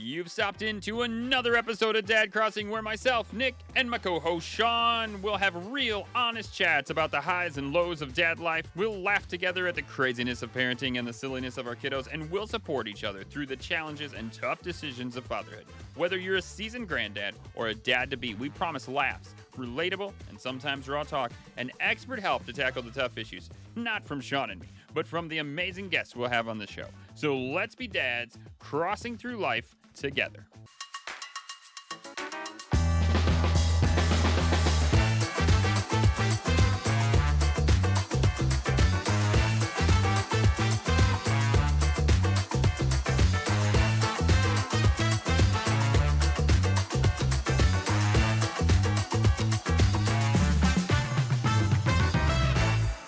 You've stopped into another episode of Dad Crossing where myself, Nick, and my co-host Sean will have real, honest chats about the highs and lows of dad life. We'll laugh together at the craziness of parenting and the silliness of our kiddos, and we'll support each other through the challenges and tough decisions of fatherhood. Whether you're a seasoned granddad or a dad-to-be, we promise laughs, relatable, and sometimes raw talk, and expert help to tackle the tough issues. Not from Sean and me, but from the amazing guests we'll have on the show. So let's be dads crossing through life together.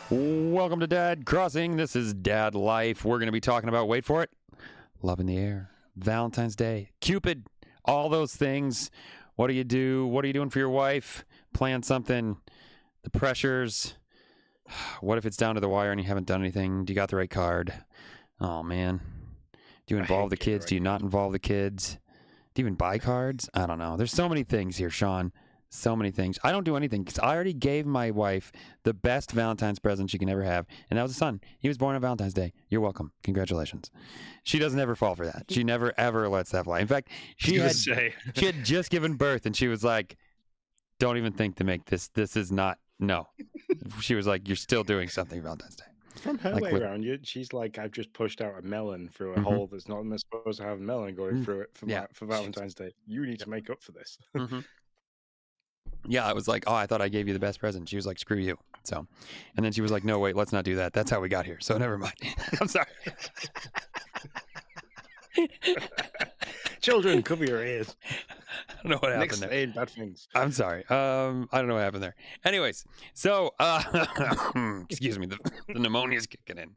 Welcome to Dad Crossing. This is Dad Life. We're going to be talking about, wait for it, love in the air, Valentine's Day, Cupid, all those things. What do you do? What are you doing for your wife? Plan something. The pressures. What if it's down to the wire and you haven't done anything? Do you got the right card? Oh, man. Do you involve the kids? Do you not involve the kids? Do you even buy cards? I don't know. There's so many things here, Sean. So many things. I don't do anything because I already gave my wife the best Valentine's present she can ever have, and that was a son. He was born on Valentine's Day. You're welcome. Congratulations. She doesn't ever fall for that. She never ever lets that fly. In fact, she had just given birth, and she was like, "Don't even think to make this. This is not. No." She was like, "You're still doing something Valentine's Day." From her way around, she's like, "I've just pushed out a melon through a hole that's not supposed to have a melon going through it for Valentine's Day. You need to make up for this." Yeah, I was like, "Oh, I thought I gave you the best present." She was like, "Screw you." So, and then she was like, "No, wait, let's not do that. That's how we got here. So never mind." I'm sorry. Children, cover your ears. I don't know what happened Nick's there. saying bad things. I'm sorry. I don't know what happened there. Anyways, so excuse me, the pneumonia's kicking in.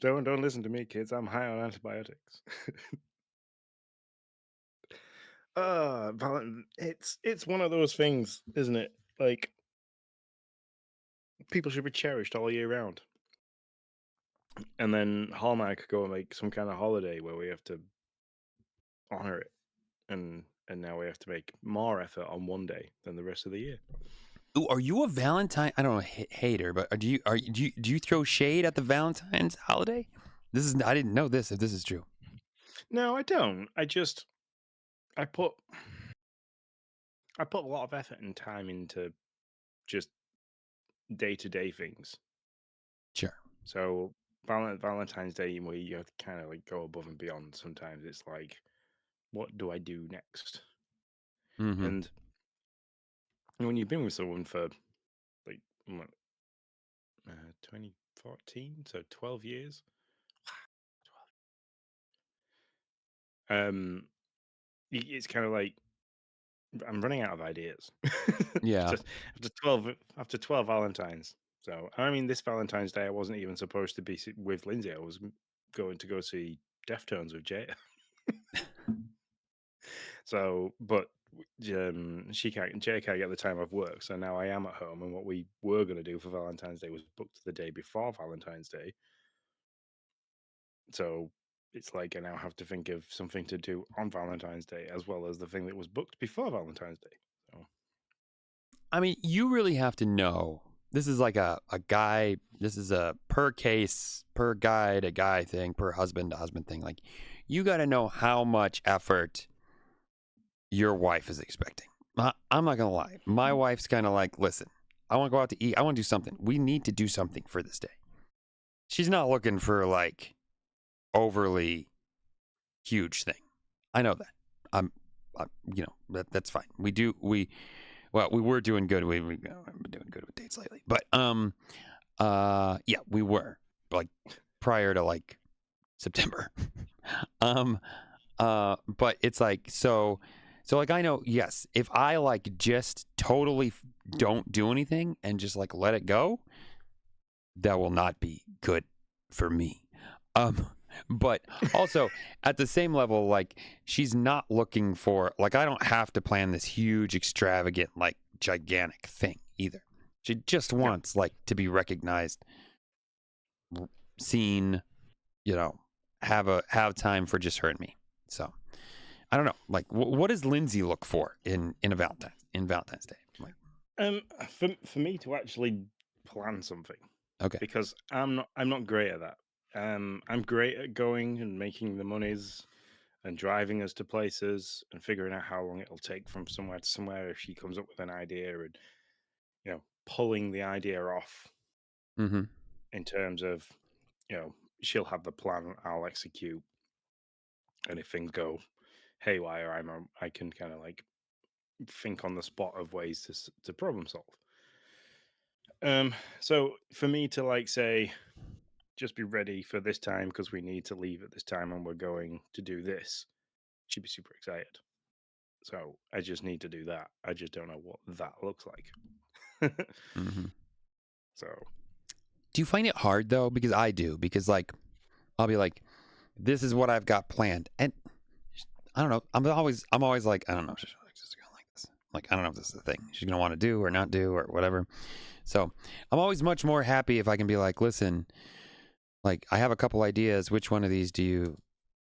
Don't listen to me, kids. I'm high on antibiotics. It's one of those things, isn't it? Like, people should be cherished all year round. And then Hallmark go and make some kind of holiday where we have to honor it. And now we have to make more effort on one day than the rest of the year. Ooh, are you a Valentine? I don't know, hater, but do you throw shade at the Valentine's holiday? I didn't know this. If this is true. No, I don't. I put a lot of effort and time into just day-to-day things. Sure. So Valentine's Day, where you have to kind of like go above and beyond. Sometimes it's like, what do I do next? Mm-hmm. And when you've been with someone for like 2014, so 12 years. It's kind of like I'm running out of ideas. Yeah. after 12 Valentines. So I mean, this Valentine's Day I wasn't even supposed to be with Lindsay. I was going to go see Deftones with Jay. So, but Jay can't get the time off work, so now I am at home. And what we were going to do for Valentine's Day was booked the day before Valentine's Day. So it's like I now have to think of something to do on Valentine's Day as well as the thing that was booked before Valentine's Day. So, I mean, you really have to know. This is like a guy. This is a per case, per guide, a guy thing, per husband to husband thing. Like, you got to know how much effort your wife is expecting. I'm not gonna lie. My wife's kind of like, listen, I want to go out to eat. I want to do something. We need to do something for this day. She's not looking for like overly huge thing. I know that. I'm that's fine. We were doing good. We've been doing good with dates lately, but yeah, we were like prior to like September. But it's like so like I know, yes, if I like just totally don't do anything and just like let it go, that will not be good for me. But also at the same level, like she's not looking for, like, I don't have to plan this huge, extravagant, like gigantic thing either. She just wants like to be recognized, seen, have time for just her and me. So I don't know. Like, what does Lindsay look for in a Valentine's Day? Like, For me to actually plan something, okay. because I'm not great at that. I'm great at going and making the monies and driving us to places and figuring out how long it'll take from somewhere to somewhere if she comes up with an idea, and pulling the idea off Mm-hmm. in terms of, she'll have the plan, I'll execute, and if things go haywire, I can kind of like think on the spot of ways to problem solve. So for me to like say, just be ready for this time because we need to leave at this time and we're going to do this, she'd be super excited. So I just need to do that. I just don't know what that looks like. Mm-hmm. So Do you find it hard though? Because I do. Because like I'll be like, this is what I've got planned, and I don't know. I'm always like, I don't know. She's just gonna like this. Like, I don't know if this is the thing she's gonna want to do or not do or whatever. So I'm always much more happy if I can be like, listen, like I have a couple ideas. Which one of these do you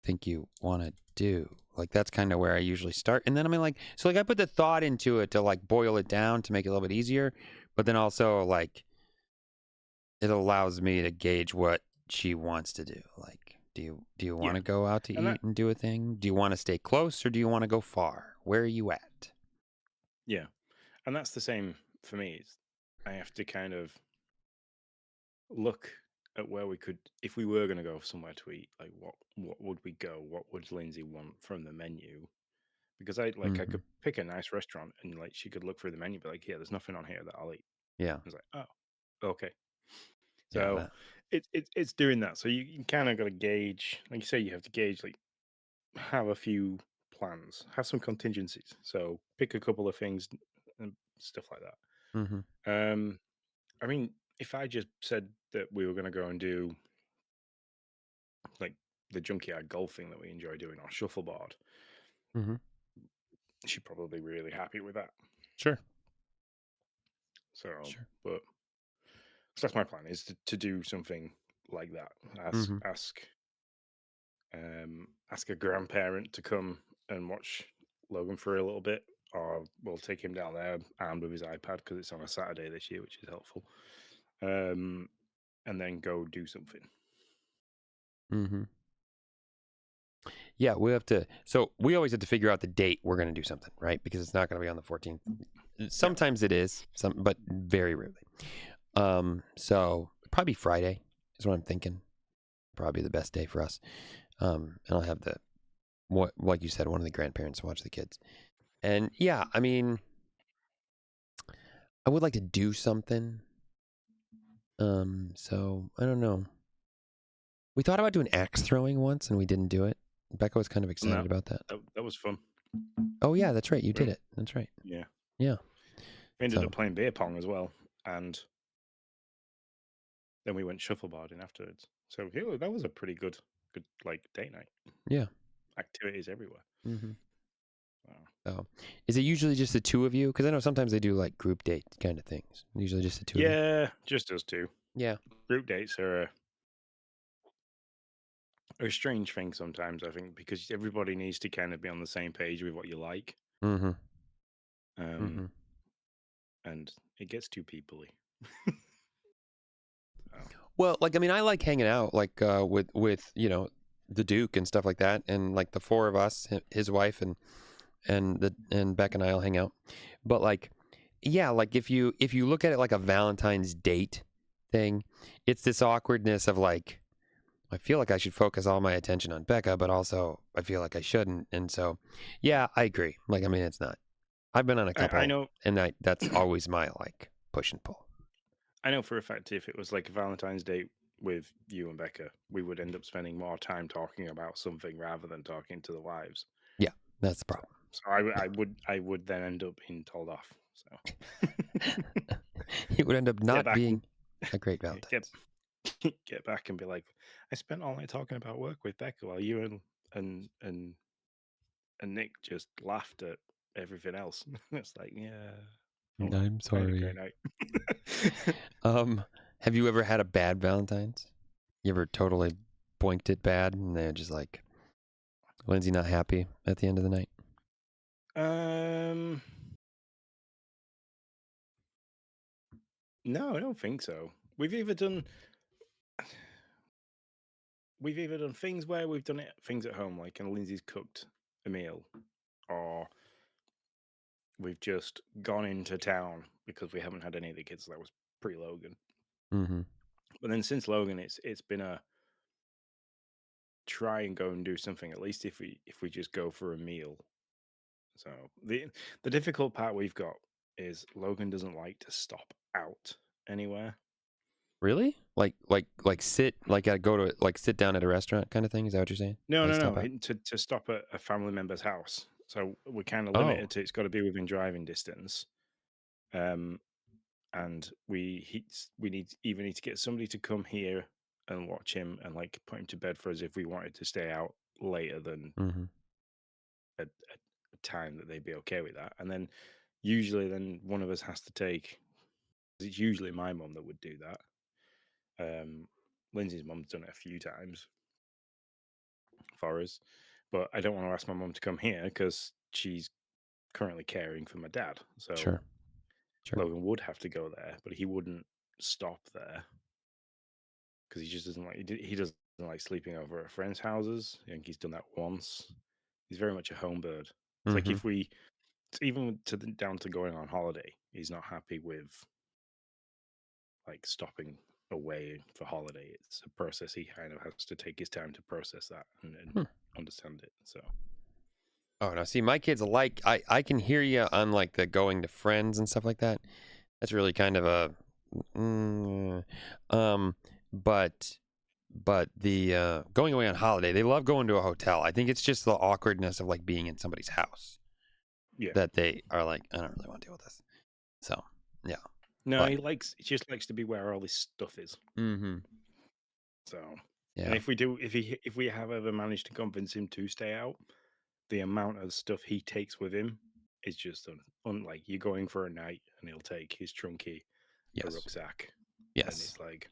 think you want to do? Like that's kind of where I usually start. And then I mean like, so like I put the thought into it to like boil it down to make it a little bit easier, but then also like it allows me to gauge what she wants to do. Like, do you want yeah, to go out to and that eat and do a thing? Do you want to stay close or do you want to go far? Where are you at? yeah, and that's the same for me. I have to kind of look at where we could, if we were going to go somewhere to eat, like what would we go? What would Lindsay want from the menu? Because I Mm-hmm. could pick a nice restaurant and like she could look through the menu, be like, yeah, there's nothing on here that I'll eat. Yeah. I was like, oh, okay. Yeah. So it's doing that. So you kind of got to gauge, like you say, you have to gauge, like have a few plans, have some contingencies. So pick a couple of things and stuff like Mm-hmm. that. I mean, if I just said that we were going to go and do like the junkyard golf thing that we enjoy doing on shuffleboard, Mm-hmm. she'd probably be really happy with that. Sure. So, Sure. but so that's my plan, is to do something like that. Ask Mm-hmm. ask ask a grandparent to come and watch Logan for a little bit, or we'll take him down there armed with his iPad because it's on a Saturday this year, which is helpful. Um, and then go do something. Mm-hmm. Yeah, we have to. So we always have to figure out the date we're going to do something, right? Because it's not going to be on the 14th. Yeah, Sometimes it is, but very rarely. So probably Friday is what I'm thinking. Probably the best day for us. And I'll have like you said, one of the grandparents watch the kids. And yeah, I mean, I would like to do something. So I don't know. We thought about doing axe throwing once, and we didn't do it. Becca was kind of and excited about that. that was fun. Oh yeah, that's right. You did We- it. That's right. Yeah, Yeah. we ended So up playing beer pong as well, and then we went shuffleboarding afterwards. So yeah, that was a pretty good like date night. yeah. Activities everywhere. Mm-hmm. Wow. So, is it usually just the two of you? Because I know sometimes they do like group date kind of things. Usually just the two of you. Yeah, just us two. Yeah. Group dates are a strange thing sometimes, I think, because everybody needs to kind of be on the same page with what you like. Mm-hmm. Um, Mm-hmm. and it gets too peoply. Oh, Well, like I mean, I like hanging out like with the Duke and stuff like that, and like the four of us, his wife and Beck and I'll hang out. But like, yeah, like if you look at it like a Valentine's date thing, it's this awkwardness of like, I feel like I should focus all my attention on Becca, but also I feel like I shouldn't. And so, yeah, I agree. Like, I mean, it's not. I've been on a I couple, know. and that's always my like push and pull. I know for a fact if it was like a Valentine's Day with you and Becca, we would end up spending more time talking about something rather than talking to the wives. Yeah, that's the So, problem. I would then end up being told off. So It would end up get not back and being a great get Valentine's. get back and be like, I spent all night talking about work with Becca while you and Nick just laughed at everything else. It's like, yeah, oh well, I'm I had a great sorry. night. Have you ever had a bad Valentine's? You ever totally boinked it bad, and they're just like Lindsay not happy at the end of the night. Um, no, I don't think so. We've either done things where we've done it things at home, like and Lindsay's cooked a meal, or we've just gone into town because we haven't had any of the kids. That was pre Logan. Mm-hmm. But then since Logan, it's been a try and go and do something. At least if we just go for a meal. So the difficult part we've got is Logan doesn't like to stop out anywhere. Really? Like sit like I go to like sit down at a restaurant kind of thing? Is that what you're saying? No, Like no, stop no. out? To stop at a family member's house. So we're kind of Oh. limited to it's got to be within driving distance. Um, and we need to get somebody to come here and watch him and like put him to bed for us if we wanted to stay out later than Mm-hmm. a time that they'd be okay with that. And then usually then one of us has to take. 'Cause it's usually my mum that would do that. Lindsay's mum's done it a few times for us, but I don't want to ask my mum to come here because she's currently caring for my dad. So Sure. Sure. Logan would have to go there, but he wouldn't stop there because he just doesn't like he doesn't like sleeping over at friends' houses. I think he's done that once. He's very much a home bird. It's like Mm-hmm. if we even down to going on holiday, he's not happy with like stopping away for holiday. It's a process he kind of has to take his time to process that and Hmm. understand it. So Oh no, see my kids like I can hear you on like the going to friends and stuff like that. That's really kind of a mm, um but the going away on holiday, they love going to a hotel. I think it's just the awkwardness of like being in somebody's house yeah, that they are like, I don't really want to deal with this. So yeah. no, But he just likes to be where all this stuff is. mm-hmm. So and Yeah. if we have ever managed to convince him to stay out, the amount of stuff he takes with him is just unlike you're going for a night and he'll take his trunky, a Yes. rucksack, and Yes. it's like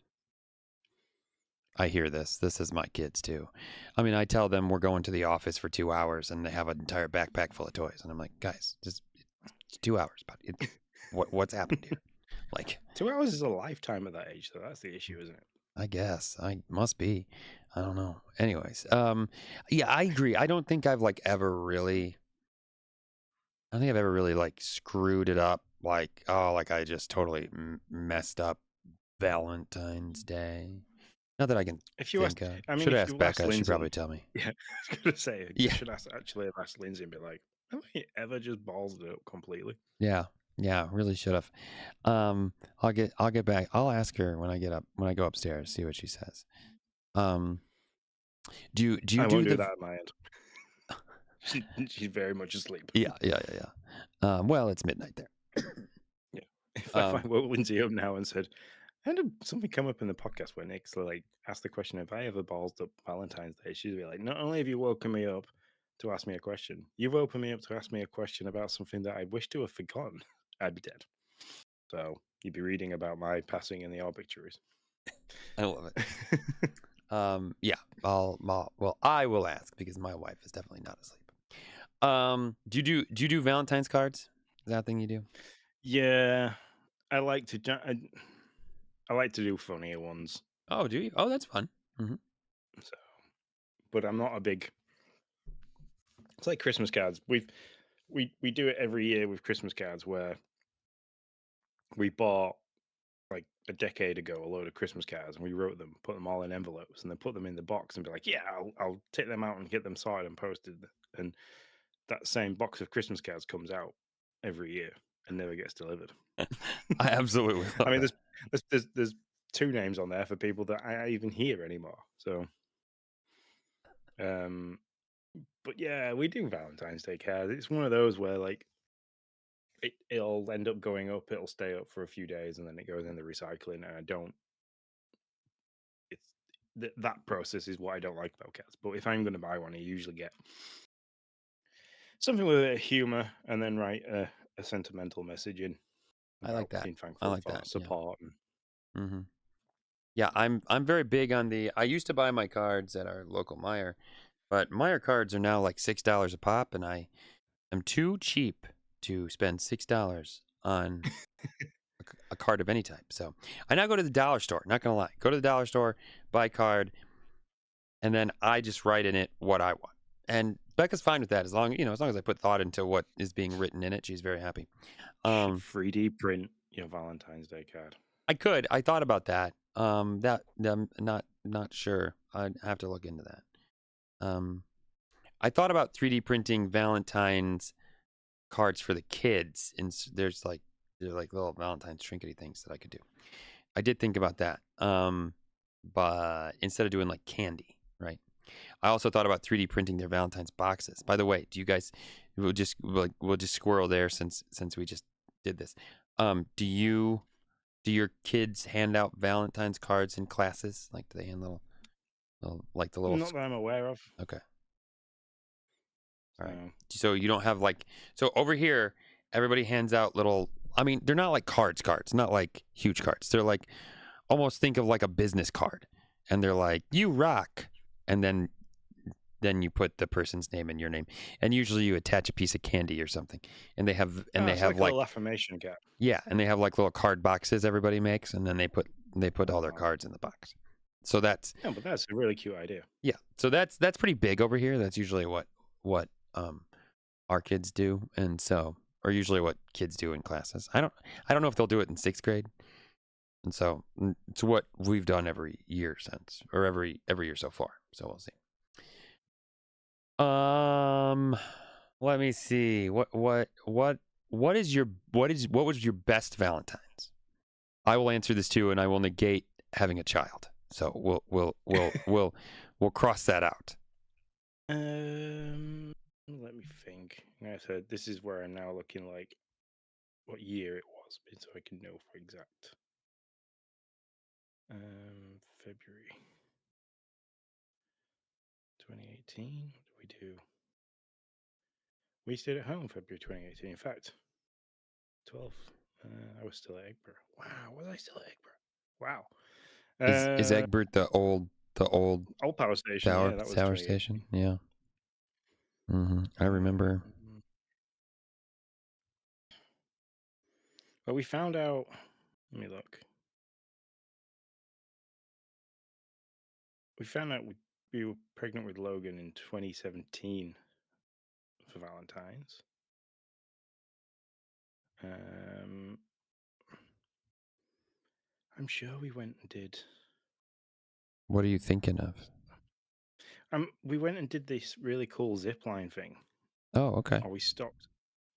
I hear this. This is my kids too. I mean, I tell them we're going to the office for 2 hours and they have an entire backpack full of toys. And I'm like, guys, just it's 2 hours, but what's happened here? Like, 2 hours is a lifetime at that age, so that's the issue, isn't it? I guess I must be. I don't know. Anyways, yeah, I agree. I don't think I've like ever really. I don't think I've ever really like screwed it up. Like, oh, like I just totally messed up Valentine's Day. Not that I can If you ask, think of. I mean, Should have if asked you ask Becca. She'd probably Lindsay, tell me. yeah, I was gonna say you Yeah, should actually have asked Lindsay and be like, "Have I ever just ballsed it up completely?" yeah, yeah. Really should have. I'll get back. I'll ask her when I go upstairs. See what she says. Um, do you I do won't do the? that at my end. She's very much asleep. Yeah, yeah, yeah, yeah. Well, it's midnight there. Yeah. If I Um, woke Lindsay up now and said, "I had something come up in the podcast where Nick's like asked the question if I ever ballsed up Valentine's Day," she'd be like, "Not only have you woken me up to ask me a question, you've woken me up to ask me a question about something that I wish to have forgotten." I'd be dead. So you'd be reading about my passing in the obituaries. I love it. Yeah, well, I will ask because my wife is definitely not asleep. Do you do Valentine's cards? Is that a thing you do? Yeah, I like to. I like to do funnier ones. Oh, do you? Oh, that's fun. Hmm. So, but I'm not a big. It's like Christmas cards. We do it every year with Christmas cards where we bought like a decade ago a load of Christmas cards and we wrote them, put them all in envelopes, and then put them in the box and be like, yeah, I'll take them out and get them sorted and posted. And that same box of Christmas cards comes out every year and never gets delivered. I absolutely I love mean, that. there's two names on there for people that I even hear anymore. So, um, but yeah, we do Valentine's Day cards. It's one of those where like it'll end up going up, it'll stay up for a few days, and then it goes in the recycling. And I don't. It's that process is what I don't like about cats. But if I'm going to buy one, I usually get something with a bit of humor, and then write a sentimental message in I like about that. being I thankful like for that. Yeah. support. And Hmm. Yeah, I'm very big on the. I used to buy my cards at our local Meijer, but Meijer cards are now like $6 a pop, and I am too cheap to spend $6 on a card of any type. So I now go to the dollar store. Not gonna lie, go to the dollar store, buy a card, and then I just write in it what I want. And Becca's fine with that as long as long as I put thought into what is being written in it. She's very happy. Should 3D print your Valentine's Day card. I thought about that. That I'm not sure. I'd have to look into that. I thought about 3D printing Valentine's cards for the kids, and there's like little Valentine's trinkety things that I could do. I did think about that. But instead of doing like candy, right? I also thought about 3D printing their Valentine's boxes. By the way, do you guys? We'll just squirrel there since we just did this. Do your kids hand out Valentine's cards in classes? Like, do they hand little like the little? Not that I'm aware of. Okay. All right. So you don't have so over here, everybody hands out little. I mean, they're not like cards, not like huge cards. They're like almost think of like a business card, and they're like "You rock," and then you put the person's name and your name, and usually you attach a piece of candy or something, and they have like a little affirmation card. Yeah, and they have like little card boxes everybody makes, and then they put all their cards in the box. So that's but that's a really cute idea. Yeah, so that's pretty big over here. That's usually what our kids do, and so or usually what kids do in classes. I don't know if they'll do it in 6th grade, and so it's what we've done every year since, or every year so far. So we'll see. Let me see. What was your best Valentine's? I will answer this too, and I will negate having a child. So we'll cross that out. Let me think. Like I said, this is where I'm now looking like what year it was, so I can know for exact. February 2018. What did we do? We stayed at home February 2018. In fact, 12th. I was still at Egbert. Wow, was I still at Egbert? Wow. Is Egbert the old power station? Yeah, that was power station. Yeah. I remember. But we found out. Let me look. We found out we were pregnant with Logan in 2017 for Valentine's. I'm sure we went and did. What are you thinking of? We went and did this really cool zip line thing. Oh, okay. Or we stopped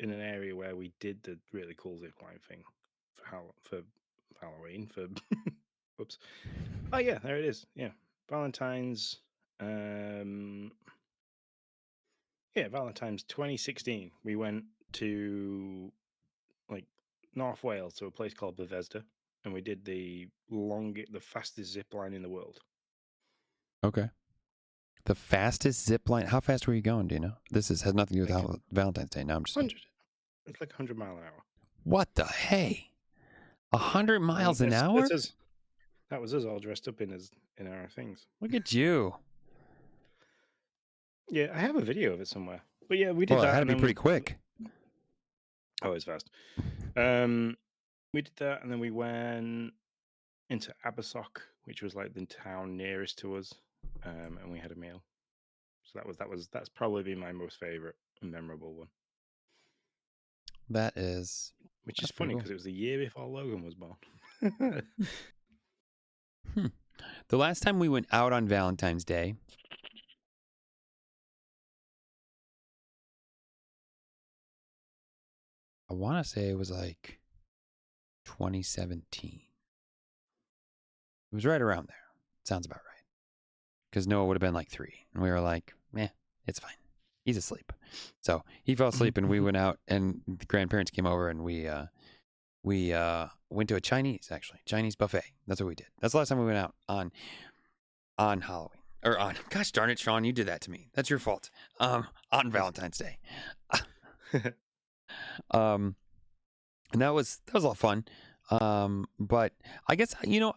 in an area where we did the really cool zip line thing for Halloween. For whoops. Oh yeah, there it is. Yeah, Valentine's. Yeah, Valentine's 2016. We went to like North Wales to a place called Bethesda, and we did the fastest zip line in the world. Okay. The fastest zip line. How fast were you going? Do you know? This has nothing to do with Valentine's Day. Now I'm just interested. It's like 100 miles an hour. What the hey? 100 miles an hour? That was us all dressed up in our things. Look at you. Yeah, I have a video of it somewhere. But yeah, we did that. It had to be pretty quick. Oh, it's fast. We did that, and then we went into Abersock, which was like the town nearest to us, and we had a meal. So that's probably been my most favorite and memorable one. That is, which is funny because it was the year before Logan was born. The last time we went out on Valentine's Day, I want to say it was like 2017. It was right around there. Sounds about right. Because Noah would have been like 3. And we were like, it's fine. He's asleep. So he fell asleep and we went out and the grandparents came over and we went to a Chinese buffet. That's what we did. That's the last time we went out on Halloween. Or on, gosh darn it, Sean, you did that to me. That's your fault. On Valentine's Day. And that was a lot of fun. But I guess,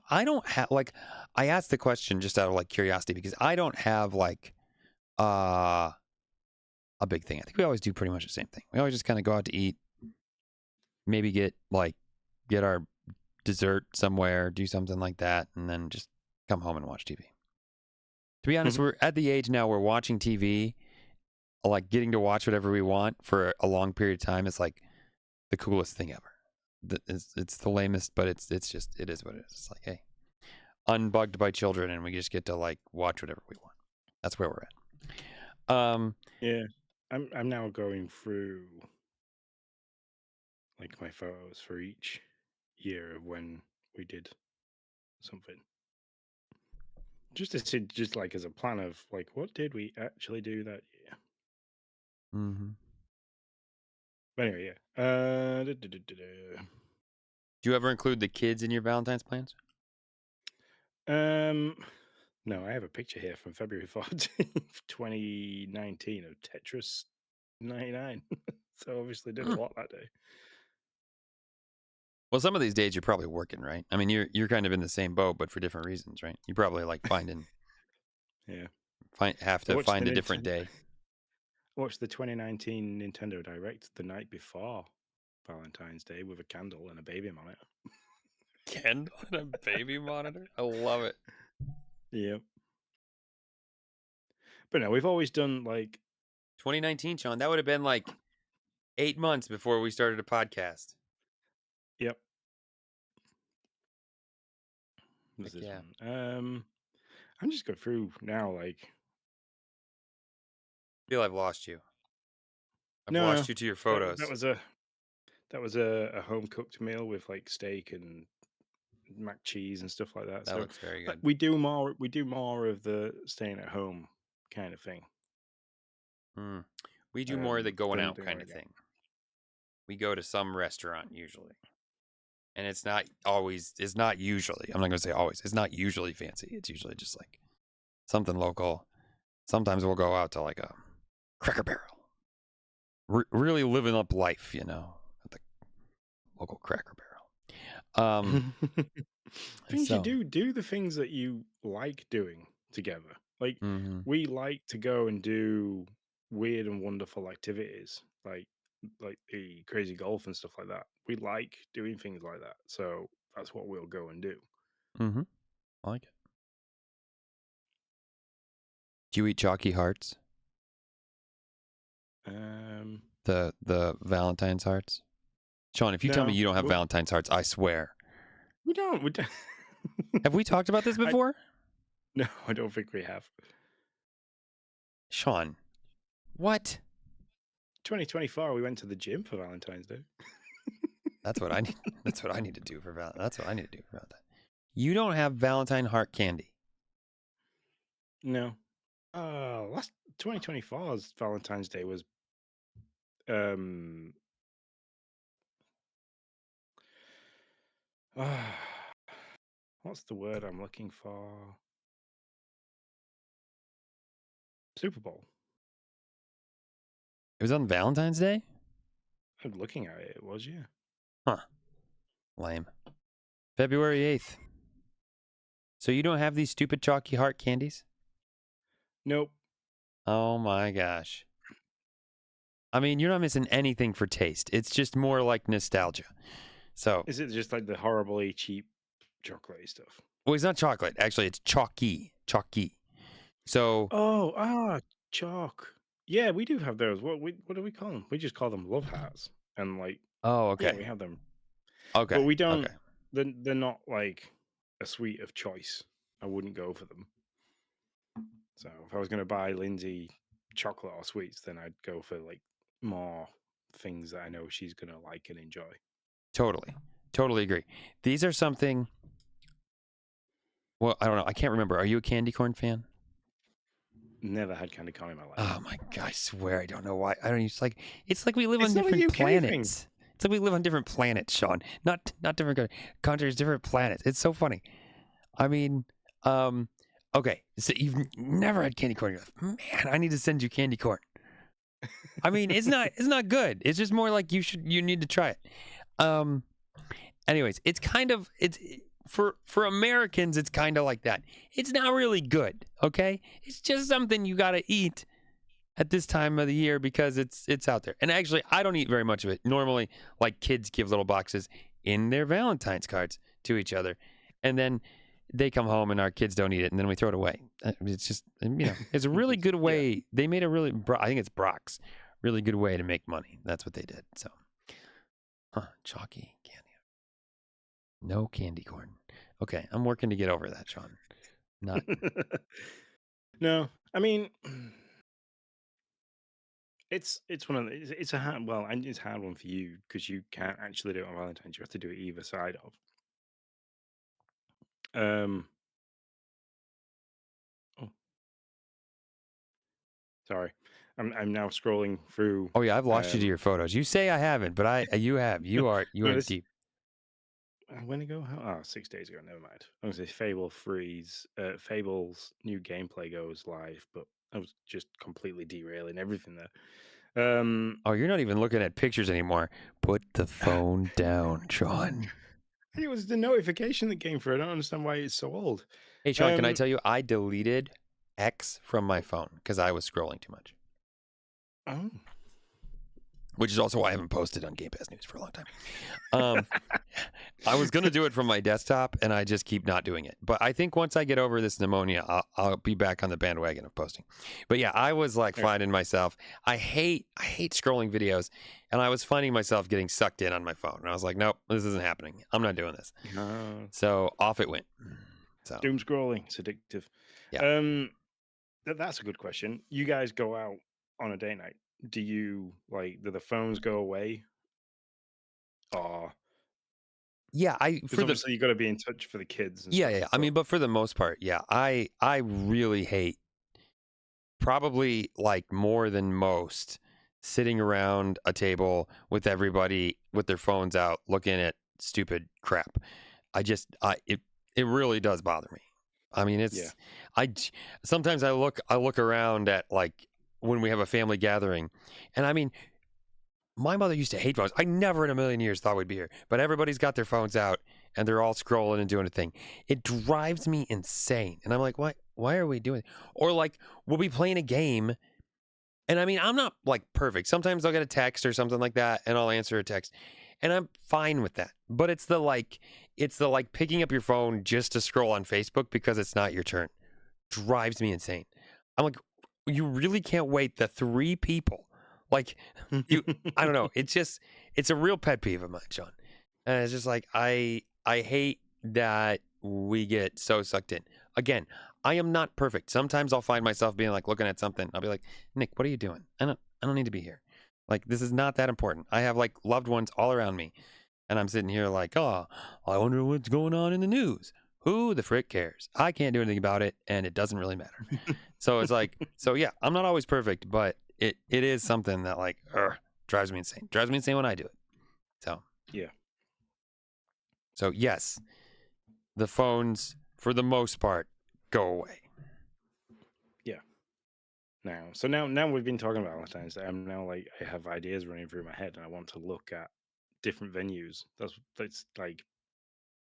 I don't have like, I asked the question just out of like curiosity because I don't have like uh a big thing. I think we always do pretty much the same thing. We always just kind of go out to eat, maybe get our dessert somewhere, do something like that, and then just come home and watch TV. To be honest, we're at the age now where watching TV, like getting to watch whatever we want for a long period of time, is like the coolest thing ever. It's the lamest, but it is what it is. It's like, hey, unbugged by children, and we just get to like watch whatever we want. That's where we're at. Yeah, I'm now going through like my photos for each year of when we did something, just to see, just like as a plan of like what did we actually do that year. Mm-hmm. But anyway, yeah. Do you ever include the kids in your Valentine's plans? No, I have a picture here from February 14th, 2019 of Tetris 99. So obviously did a lot that day. Well, some of these days you're probably working, right? I mean, you're kind of in the same boat, but for different reasons, right? You probably like finding Yeah. have to find a different day. Watched the 2019 Nintendo Direct the night before Valentine's Day with a candle and a baby monitor. Candle and a baby monitor? I love it. Yeah. But no, we've always done like 2019, Sean. That would have been like 8 months before we started a podcast. Yep. What's Heck this yeah. one? I'm just going through now, like I feel I've lost you. I've no, lost you to your photos. that was a home cooked meal with like steak and mac cheese and stuff like that. That So looks very good. we do more of the staying at home kind of thing. We do more of the going out kind of out. thing. We go to some restaurant usually. And it's not usually, I'm not going to say always, it's not usually fancy. It's usually just like something local. Sometimes we'll go out to like a Cracker Barrel. Really living up life, at the local Cracker Barrel. Things you do the things that you like doing together. Like we like to go and do weird and wonderful activities, like the crazy golf and stuff like that. We like doing things like that, so that's what we'll go and do. I like it. Do you eat chalky hearts? The Valentine's hearts. Sean, if you tell me you don't have Valentine's hearts, I swear. We don't. Have we talked about this before? No, I don't think we have. Sean, what? 2024, we went to the gym for Valentine's Day. That's what I need. That's what I need to do for Valentine. That's what I need to do for Valentine. You don't have Valentine heart candy. No. Last 2024's Valentine's Day was what's the word I'm looking for? Super Bowl. It was on Valentine's Day? I'm looking at it. It was, yeah. Huh. Lame. February 8th. So you don't have these stupid chalky heart candies? Nope. Oh my gosh. I mean, you're not missing anything for taste. It's just more like nostalgia. So is it just like the horribly cheap chocolatey stuff? Well, it's not chocolate. Actually, it's chalky. So chalk. Yeah, we do have those. What do we call them? We just call them love hearts. And like, okay. Yeah, we have them. Okay. But we don't. Okay. They're not like a sweet of choice. I wouldn't go for them. So if I was going to buy Lindsay chocolate or sweets, then I'd go for like more things that I know she's going to like and enjoy. Totally agree. These are something. Well, I don't know. I can't remember. Are you a candy corn fan? Never had candy corn in my life. Oh my god! I swear I don't know why. I don't. It's like we live on different planets. It's like we live on different planets, Sean. Not different countries, different planets. It's so funny. I mean, okay. So you've never had candy corn. Man, I need to send you candy corn. I mean, it's not good. It's just more like you need to try it. Anyways, for Americans, it's kind of like that. It's not really good, okay? It's just something you got to eat at this time of the year because it's out there. And actually, I don't eat very much of it. Normally, like kids give little boxes in their Valentine's cards to each other, and then they come home and our kids don't eat it, and then we throw it away. It's just it's a really good Yeah. way. They made a really I think it's Brock's really good way to make money. That's what they did. So, chalky candy, no candy corn. Okay, I'm working to get over that, Sean. Not No, I mean, it's one of the, it's a hard, well, and it's a hard one for you because you can't actually do it on Valentine's. You have to do it either side of. Um, oh, sorry, I'm now scrolling through. Oh yeah, I've lost you to your photos. You say I haven't, but you have. You No, are this deep. when ago? Oh, 6 days ago. Never mind. I was say Fable's new gameplay goes live, but I was just completely derailing everything there. Oh, you're not even looking at pictures anymore. Put the phone down, Sean. It was the notification that came through. I don't understand why it's so old. Hey, Sean, can I tell you, I deleted X from my phone because I was scrolling too much. Oh. Which is also why I haven't posted on Game Pass News for a long time. I was going to do it from my desktop, and I just keep not doing it. But I think once I get over this pneumonia, I'll be back on the bandwagon of posting. But yeah, I was like finding myself. I hate scrolling videos, and I was finding myself getting sucked in on my phone. And I was like, nope, this isn't happening. I'm not doing this. No. So off it went. So Doom scrolling, it's addictive. Yeah. That's a good question. You guys go out on a date night. Do you like do the phones go away? Or yeah, because obviously you got to be in touch for the kids and yeah, stuff. yeah. I mean, but for the most part, yeah, I really hate, probably like more than most, sitting around a table with everybody with their phones out looking at stupid crap. It really does bother me. I mean, Yeah. sometimes I look around at, like, when we have a family gathering, and I mean, my mother used to hate phones. I never in a million years thought we'd be here, but everybody's got their phones out and they're all scrolling and doing a thing. It drives me insane. And I'm like, why are we doing it? Or like, we'll be playing a game, and I mean, I'm not like perfect. Sometimes I'll get a text or something like that and I'll answer a text, and I'm fine with that. But it's the like picking up your phone just to scroll on Facebook because it's not your turn. Drives me insane. I'm like, you really can't wait the three people, like, I don't know. It's a real pet peeve of mine, Sean. And it's just like, I hate that we get so sucked in. Again, I am not perfect. Sometimes I'll find myself being like looking at something. I'll be like, Nick, what are you doing? I don't need to be here. Like, this is not that important. I have like loved ones all around me, and I'm sitting here like, oh, I wonder what's going on in the news. Who the frick cares? I can't do anything about it, and it doesn't really matter. So it's like, so yeah, I'm not always perfect, but it is something that, like, drives me insane. Drives me insane when I do it. So Yeah. so yes, the phones for the most part go away. Yeah. Now we've been talking about Valentine's Day. I'm now like I have ideas running through my head, and I want to look at different venues. That's like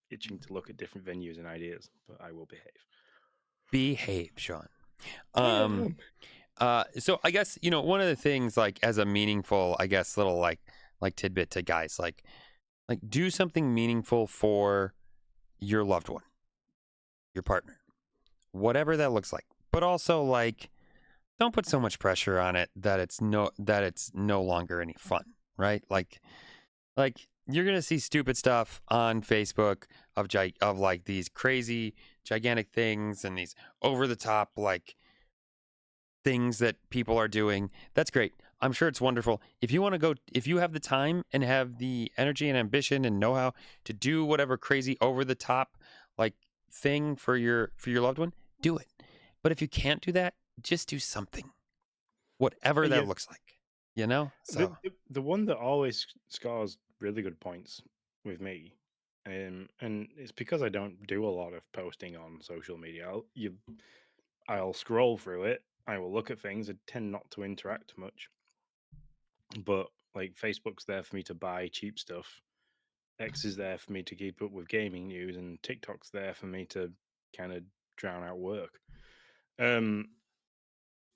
itching to look at different venues and ideas. But I will behave. Behave, Sean. I Um am. so I guess, one of the things, like, as a meaningful, I guess, little like tidbit to guys, like do something meaningful for your loved one, your partner, whatever that looks like. But also, like, don't put so much pressure on it that it's no longer any fun, right? Like you're gonna see stupid stuff on Facebook of like these crazy gigantic things and these over the top, like, things that people are doing. That's great. I'm sure it's wonderful. If you have the time and have the energy and ambition and know how to do whatever crazy over the top, like, thing for your loved one, do it. But if you can't do that, just do something, whatever Yeah. that looks like. So The one that always scores really good points with me, and it's because I don't do a lot of posting on social media. I'll scroll through it. I will look at things. I tend not to interact much, but like Facebook's there for me to buy cheap stuff, X is there for me to keep up with gaming news, and TikTok's there for me to kind of drown out work. Um,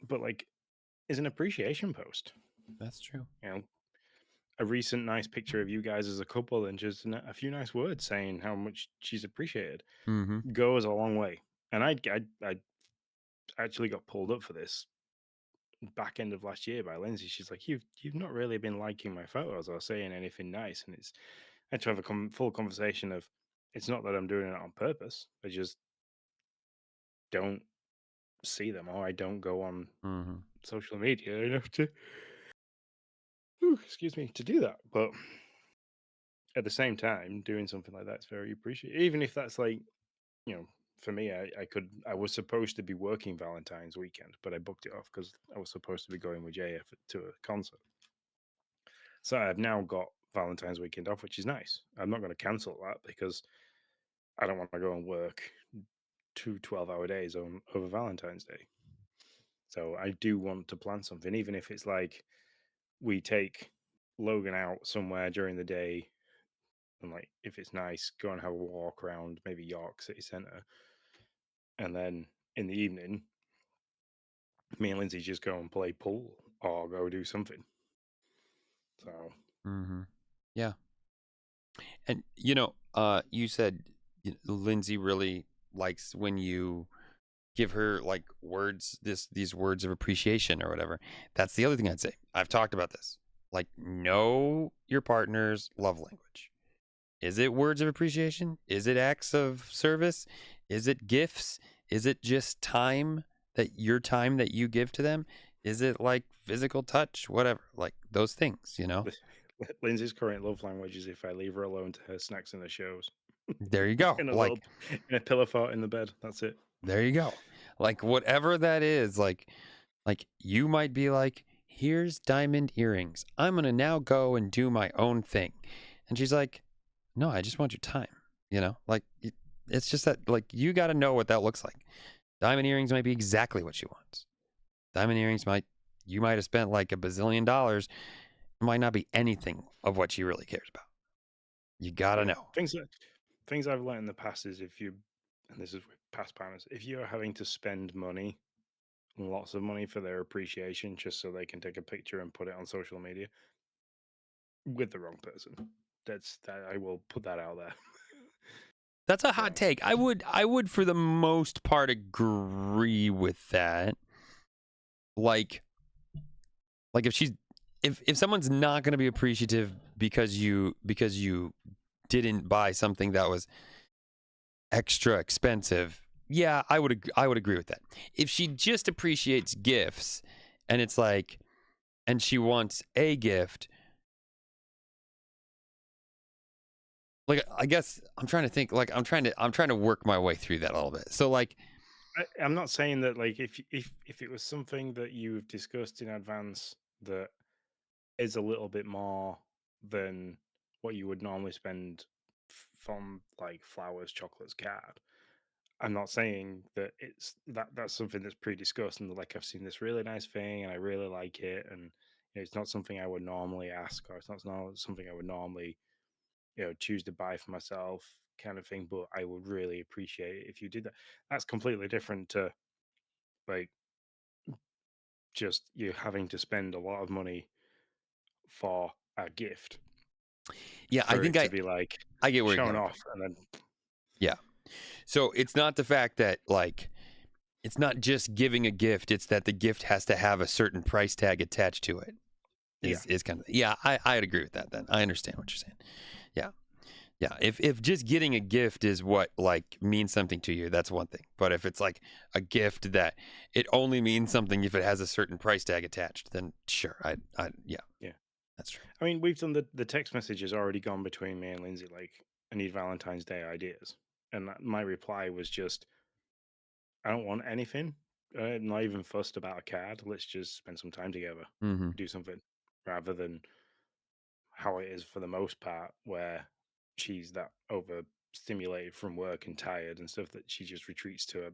but like, is an appreciation post. That's true. You know, a recent nice picture of you guys as a couple, and just a few nice words saying how much she's appreciated Mm-hmm. goes a long way. And I actually got pulled up for this back end of last year by Lindsay. She's like, "You've not really been liking my photos or saying anything nice," and it's I had to have a full conversation of it's not that I'm doing it on purpose. I just don't see them, or I don't go on Mm-hmm. social media enough to, whew, excuse me, to do that. But at the same time, doing something like that's very appreciated, even if that's like, you know, for me, I was supposed to be working Valentine's weekend, but I booked it off because I was supposed to be going with JF to a concert. So I've now got Valentine's weekend off, which is nice. I'm not going to cancel that because I don't want to go and work two 12-hour days on over Valentine's Day. So I do want to plan something, even if it's like we take Logan out somewhere during the day and like if it's nice, go and have a walk around maybe York City Centre. And then in the evening, me and Lindsay just go and play pool or go do something. So Mm-hmm. Yeah. And you said Lindsay really likes when you give her like words, these words of appreciation or whatever. That's the other thing I'd say. I've talked about this. Like, know your partner's love language. Is it words of appreciation? Is it acts of service? Is it gifts? Is it just time that you give to them? Is it like physical touch? Whatever. Like those things, you know? Lindsay's current love language is if I leave her alone to her snacks and her shows There you go. in a Like, little in a pillow fort in the bed. That's it. there you go. Like whatever that is, like you might be like, here's diamond earrings. I'm gonna now go and do my own thing. And she's like, no, I just want your time. Like it's just that like you got to know what that looks like. Diamond earrings might be exactly what she wants. Diamond earrings you might have spent like a bazillion dollars. It might not be anything of what she really cares about. You got to Yeah, know. things I've learned in the past is if you, and this is with past partners, if you're having to spend money, lots of money for their appreciation, just so they can take a picture and put it on social media, with the wrong person. That I will put that out there. That's a hot So take. I would for the most part agree with that. Like if someone's not going to be appreciative because you didn't buy something that was extra expensive, yeah, I would agree with that. If she just appreciates gifts and it's like and she wants a gift, like I guess I'm trying to think, like I'm trying to work my way through that a little bit. So like I'm not saying that like if it was something that you've discussed in advance that is a little bit more than what you would normally spend from like flowers, chocolates, card. I'm not saying that that's something that's pre-discussed and like I've seen this really nice thing and I really like it and it's not something I would normally ask or it's not something I would normally choose to buy for myself kind of thing. But I would really appreciate it if you did that. That's completely different to like just you having to spend a lot of money for a gift yeah, I for think it to I be like I get where you're shown coming from. off and then Yeah. So it's not the fact that like it's not just giving a gift, it's that the gift has to have a certain price tag attached to it. yeah. Is kind of yeah, I'd agree with that then. I understand what you're saying. Yeah. Yeah. If just getting a gift is what like means something to you, that's one thing. But if it's like a gift that it only means something if it has a certain price tag attached, then sure. I yeah, Yeah. that's true. I mean, we've done the text message has already gone between me and Lindsay. Like, I need Valentine's Day ideas, and my reply was just, I don't want anything. I'm not even fussed about a card. Let's just spend some time together, Mm-hmm. do something, rather than how it is for the most part, where she's that overstimulated from work and tired and stuff that she just retreats to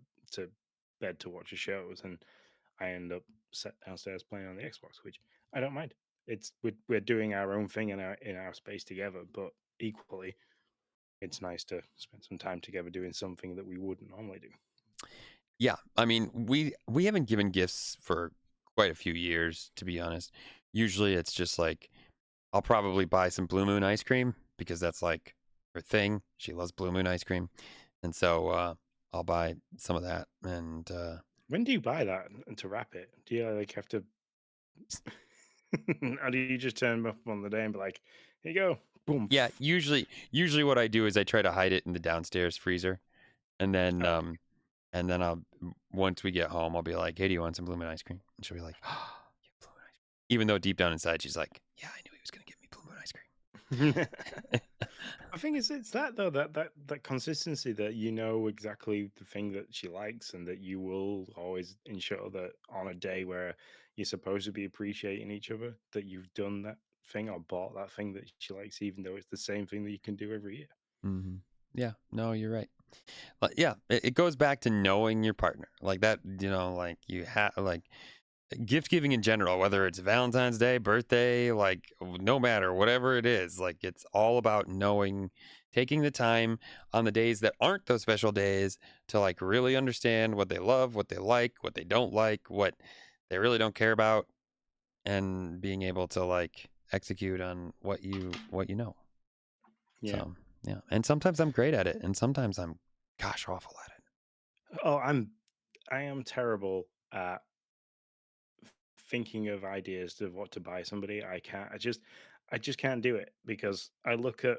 bed to watch her shows, and I end up sat downstairs playing on the Xbox, which I don't mind. We're doing our own thing in our space together, but equally, it's nice to spend some time together doing something that we wouldn't normally do. Yeah, I mean, we haven't given gifts for quite a few years, to be honest. Usually, it's just like I'll probably buy some Blue Moon ice cream because that's like her thing. She loves Blue Moon ice cream, and so I'll buy some of that. And When do you buy that and to wrap it? Do you like have to, or do you just turn them up on the day and be like, "Here you go, boom"? yeah, usually what I do is I try to hide it in the downstairs freezer, and then Oh, okay. I'll once we get home, I'll be like, "Hey, do you want some Blue Moon ice cream?" And she'll be like, "Oh, you have Blue Moon ice cream," even though deep down inside she's like, "Yeah, I knew he was gonna give me Blue Moon ice cream." I think it's that though, that consistency, that you know exactly the thing that she likes, and that you will always ensure that on a day where you're supposed to be appreciating each other, that you've done that thing or bought that thing that she likes, even though it's the same thing that you can do every year. hmm Yeah, no, you're right. Yeah, it goes back to knowing your partner, like that. Like you have like gift giving in general, whether it's Valentine's Day, birthday, like no matter whatever it is, like it's all about knowing, taking the time on the days that aren't those special days to like really understand what they love, what they like, what they don't like, what they really don't care about, and being able to like execute on what you know. Yeah. So yeah, and sometimes I'm great at it, and sometimes I'm gosh awful at it. Oh, I am terrible at thinking of ideas of what to buy somebody. I just can't do it, because I look at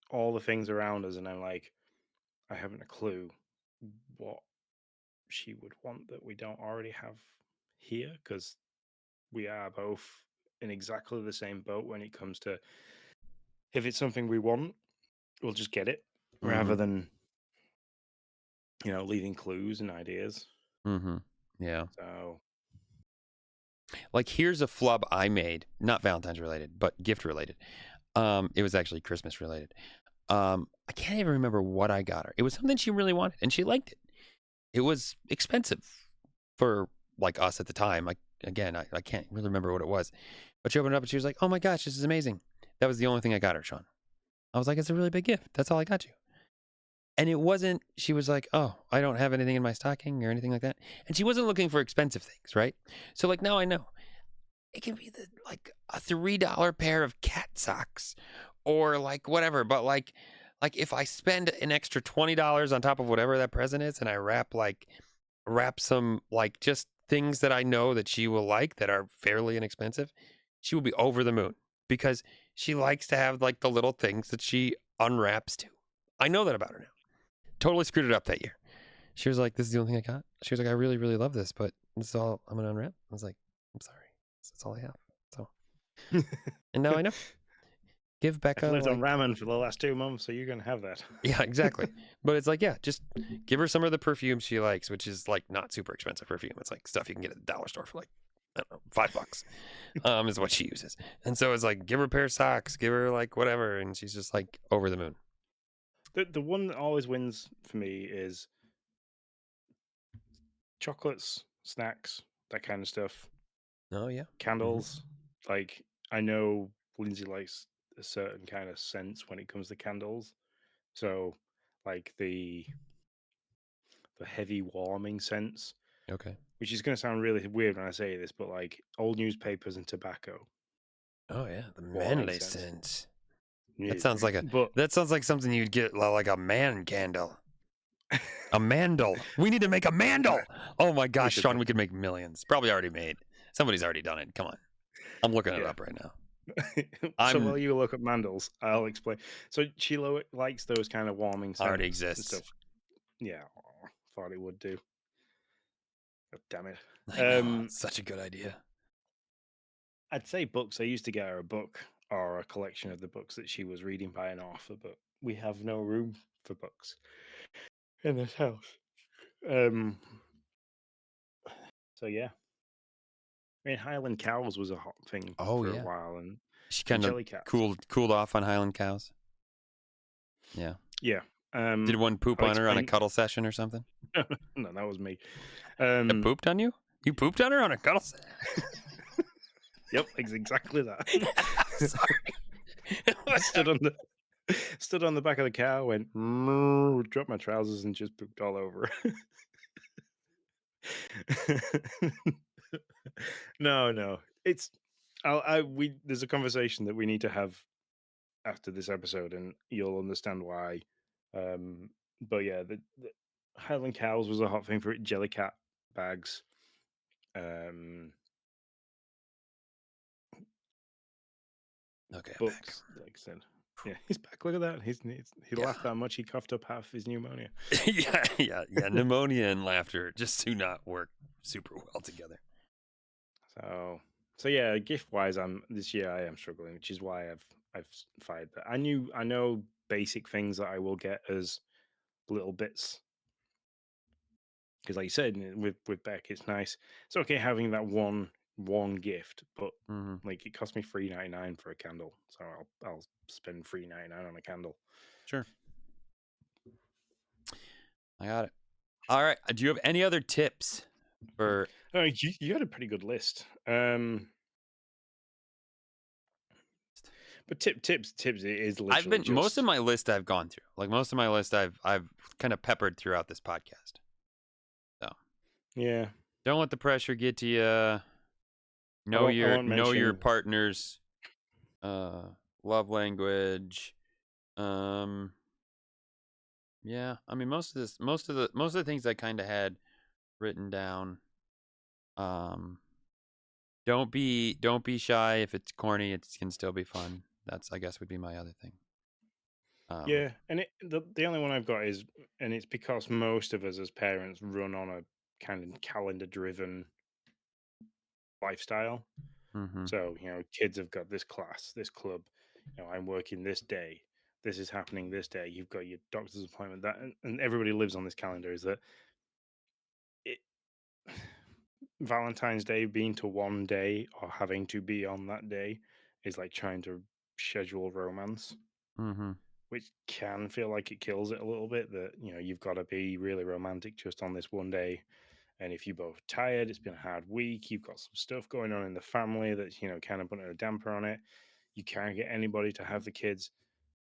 all the things around us and I'm like, I haven't a clue what she would want that we don't already have here, because we are both in exactly the same boat when it comes to, if it's something we want, we'll just get it, Mm-hmm. rather than, leaving clues and ideas. Mm-hmm. Yeah. So Like here's a flub I made, not Valentine's related, but gift related. It was actually Christmas related. I can't even remember what I got her. It was something she really wanted and she liked it. It was expensive for like us at the time. Like again, I can't really remember what it was. But she opened it up and she was like, "Oh my gosh, this is amazing." That was the only thing I got her, Sean. I was like, "It's a really big gift. That's all I got you." And it wasn't, she was like, "Oh, I don't have anything in my stocking or anything like that." And she wasn't looking for expensive things, right? So like now I know it can be like a $3 pair of cat socks or like whatever. But like if I spend an extra $20 on top of whatever that present is and I wrap some like just things that I know that she will like that are fairly inexpensive, she will be over the moon because she likes to have like the little things that she unwraps too. I know that about her now. Totally screwed it up that year. She was like, "This is the only thing I got." She was like, "I really, really love this, but this is all I'm gonna unwrap." I was like, "I'm sorry. That's all I have." So, and now I know. Give I've Becca lived on like, ramen for the last 2 months, so you're gonna have that. yeah, exactly. But it's like, yeah, just give her some of the perfume she likes, which is like not super expensive perfume. It's like stuff you can get at the dollar store for like, I don't know, $5. Is what she uses. And so it's like, give her a pair of socks, give her like whatever, and she's just like over the moon. The one that always wins for me is chocolates, snacks, that kind of stuff, Oh yeah. hmm candles. Like, I know Lindsay likes a certain kind of sense when it comes to candles. So, like the heavy warming scents, Okay. which is going to sound really weird when I say this, but like old newspapers and tobacco Oh yeah, the warming manly scents. scent. Yeah, That sounds like but something you'd get like a man candle. A mandel. We need to make a mandel. Oh my we gosh, should Sean, do. we could make millions. Probably already made. Somebody's already done it. Come on. I'm looking it Yeah. up right now. So I'm while you look at Mandels, I'll explain. So Chilo likes those kind of warming already scents and exists. stuff. Yeah, aw, thought it would do. God damn it. I know. Such a good idea. I'd say books. I used to get her a book or a collection of the books that she was reading by an author, but we have no room for books in this house. Um, so yeah, I mean Highland cows was a hot thing Oh for a yeah. while, She and kind of jelly cats. cooled off on Highland cows. Yeah. Yeah. Did one poop I'll on her on a explain. cuddle session or something? No, that was me. It Um, pooped on you? You pooped on her on a cuddle session? yep, exactly that. Sorry. stood on the stood on the back of the car, went "Moo," dropped my trousers and just pooped all over. No, no. It's I we there's a conversation that we need to have after this episode, and you'll understand why. But yeah, the Highland cows was a hot thing for it. Jellycat bags. Um, Okay, I'm back. books, like I said. Yeah, he's back. Look at that. He Yeah. laughed that much. He coughed up half his pneumonia. Yeah. Pneumonia and laughter just do not work super well together. So yeah, gift wise, I'm this year I am struggling, which is why I've fired that. I know basic things that I will get as little bits because, like you said, with Beck, it's nice. It's okay having that one gift, but Mm-hmm. like it cost me $3.99 for a candle, so I'll spend $3.99 on a candle. Sure. I got it. All right. Do you have any other tips for? Oh, you had a pretty good list. But tips it is I've literally been most of just my list I've gone through. Like most of my list I've kind of peppered throughout this podcast. So yeah. don't let the pressure get to you. I won't Know your mention. partner's love language. Um yeah, I mean most of the things I kind of had written down. Um don't be shy if it's corny, it can still be fun. That's I guess would be my other thing. Yeah, and the only one I've got is, and it's because most of us as parents run on a kind of calendar driven lifestyle. Mhm. So, kids have got this class, this club, I'm working this day, this is happening this day, you've got your doctor's appointment, that, and everybody lives on this calendar. Is that it? Valentine's Day being to one day or having to be on that day is like trying to schedule romance, Mhm. which can feel like it kills it a little bit. That you've got to be really romantic just on this one day, and if you're both tired, it's been a hard week, you've got some stuff going on in the family that's kind of putting a damper on it, you can't get anybody to have the kids,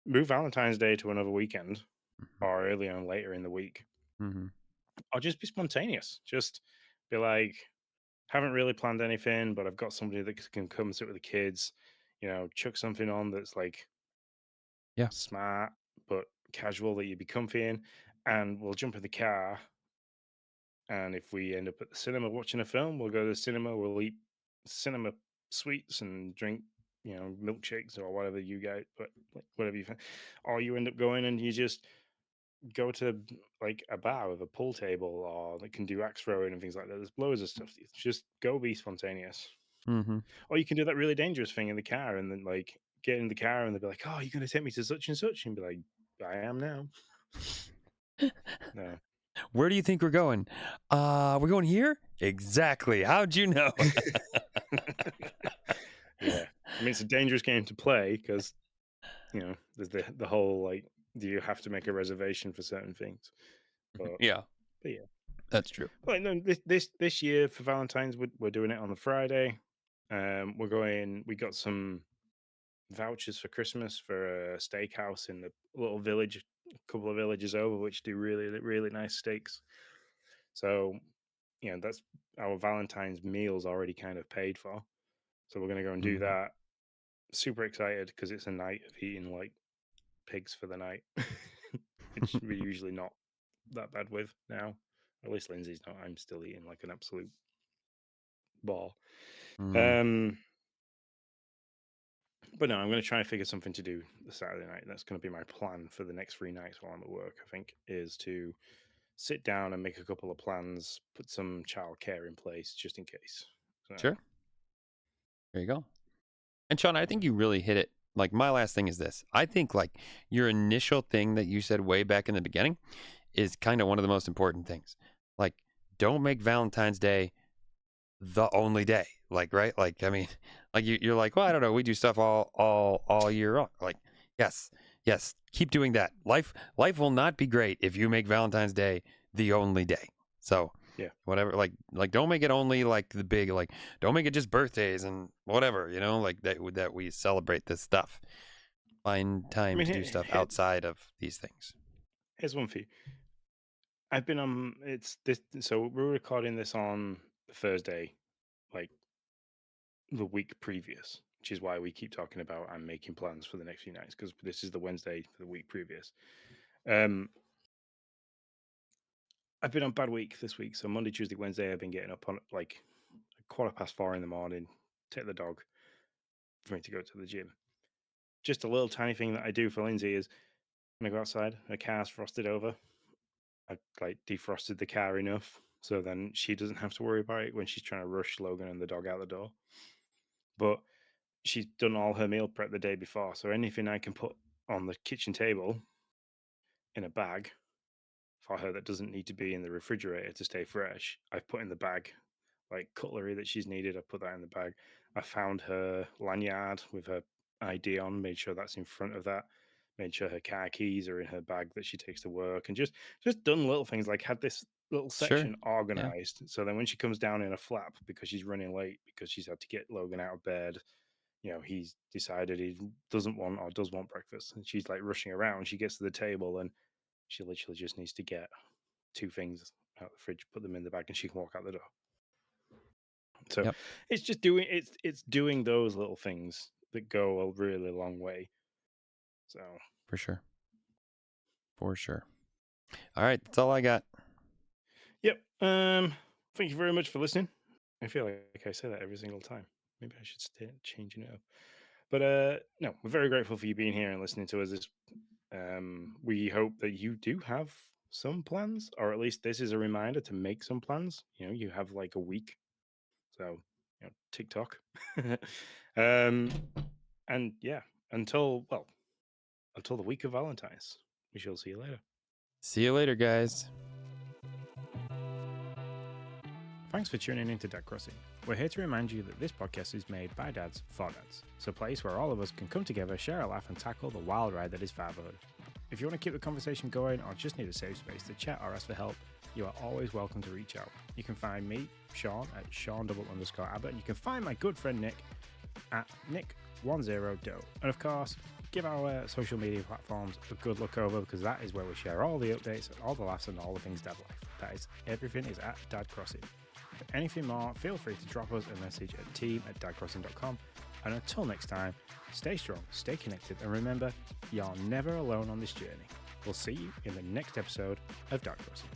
move Valentine's Day to another weekend Mhm. or earlier and later in the week, Mhm. or just be spontaneous. Just be like, haven't really planned anything, but I've got somebody that can come sit with the kids, chuck something on that's like Yeah. smart but casual that you'd be comfy in, and we'll jump in the car. And if we end up at the cinema watching a film, we'll go to the cinema, we'll eat cinema sweets and drink, milkshakes or whatever you get, but like, whatever or you end up going and you just go to like a bar with a pool table or that can do axe throwing and things like that. There's loads of stuff. Just go be spontaneous. Mhm. Or you can do that really dangerous thing in the car and then like get in the car and they'll be like, "Oh, you're gonna take me to such and such," and be like, "I am now." No. Where do you think we're going? We're going here? Exactly. How'd you know? Yeah. I mean, it's a dangerous game to play because there's the whole like, do you have to make a reservation for certain things? But Yeah, but yeah. that's true. But no, this year for Valentine's, we're doing it on the Friday. We're going. We got some vouchers for Christmas for a steakhouse in the little village, a couple of villages over, which do really really nice steaks. So that's our Valentine's meals already kind of paid for. So we're gonna go and do Mhm. that. Super excited because it's a night of eating like pigs for the night, which we're usually not that bad with now. At least Lindsay's not. I'm still eating like an absolute ball. Mm. Um, but no, I'm going to try and figure something to do the Saturday night. That's going to be my plan for the next 3 nights while I'm at work. I think is to sit down and make a couple of plans, put some childcare in place just in case. So Sure. There you go. And Sean, I think you really hit it. Like my last thing is this. I think like your initial thing that you said way back in the beginning is kind of one of the most important things. Like, don't make Valentine's Day the only day. Like, right? Like, I mean, like you're like, well, I don't know. We do stuff all year long. Like, yes, keep doing that. Life will not be great if you make Valentine's Day the only day. So yeah, whatever, like don't make it only like the big, like don't make it just birthdays and whatever, like that we celebrate this stuff. find time to do stuff outside of these things? Here's one for you. I've been on. It's this. So we're recording this on Thursday, like the week previous, which is why we keep talking about I'm making plans for the next few nights because this is the Wednesday for the week previous. Um, I've been on bad week this week, so Monday, Tuesday, Wednesday, I've been getting up on like 4:15 in the morning, take the dog for me to go to the gym. Just a little tiny thing that I do for Lindsay is when I go outside, her car's frosted over. I like defrosted the car enough so then she doesn't have to worry about it when she's trying to rush Logan and the dog out the door. But she's done all her meal prep the day before, so anything I can put on the kitchen table in a bag for her that doesn't need to be in the refrigerator to stay fresh, I've put in the bag. Like cutlery that she's needed, I put that in the bag. I found her lanyard with her ID on, made sure that's in front of that, made sure her car keys are in her bag that she takes to work, and just done little things like had this little Sure. section Yeah. organized. So then when she comes down in a flap because she's running late because she's had to get Logan out of bed, he's decided he doesn't want or does want breakfast, and she's like rushing around. She gets to the table and she literally just needs to get two things out of the fridge, put them in the bag, and she can walk out the door. So Yep. it's just it's doing those little things that go a really long way. So For sure. For sure. All right. That's all I got. yep. Thank you very much for listening. I feel like I say that every single time. Maybe I should start changing it up. But no, we're very grateful for you being here and listening to us. We hope that you do have some plans, or at least this is a reminder to make some plans. You have like a week, so TikTok. um, and yeah, until the week of Valentine's. We shall see you later. See you later, guys. Thanks for tuning in to Dad Crossing. We're here to remind you that this podcast is made by dads for dads. It's a place where all of us can come together, share a laugh, and tackle the wild ride that is fatherhood. If you want to keep the conversation going or just need a safe space to chat or ask for help, you are always welcome to reach out. You can find me, Sean, at Sean_Abbott, and you can find my good friend Nick at Nick10Do. And of course, give our social media platforms a good look over because that is where we share all the updates, all the laughs, and all the things dad life. That is, everything is at Dad Crossing. For anything more, feel free to drop us a message at team@dadcrossing.com. And until next time, stay strong, stay connected, and remember, you're never alone on this journey. We'll see you in the next episode of Dad Crossing.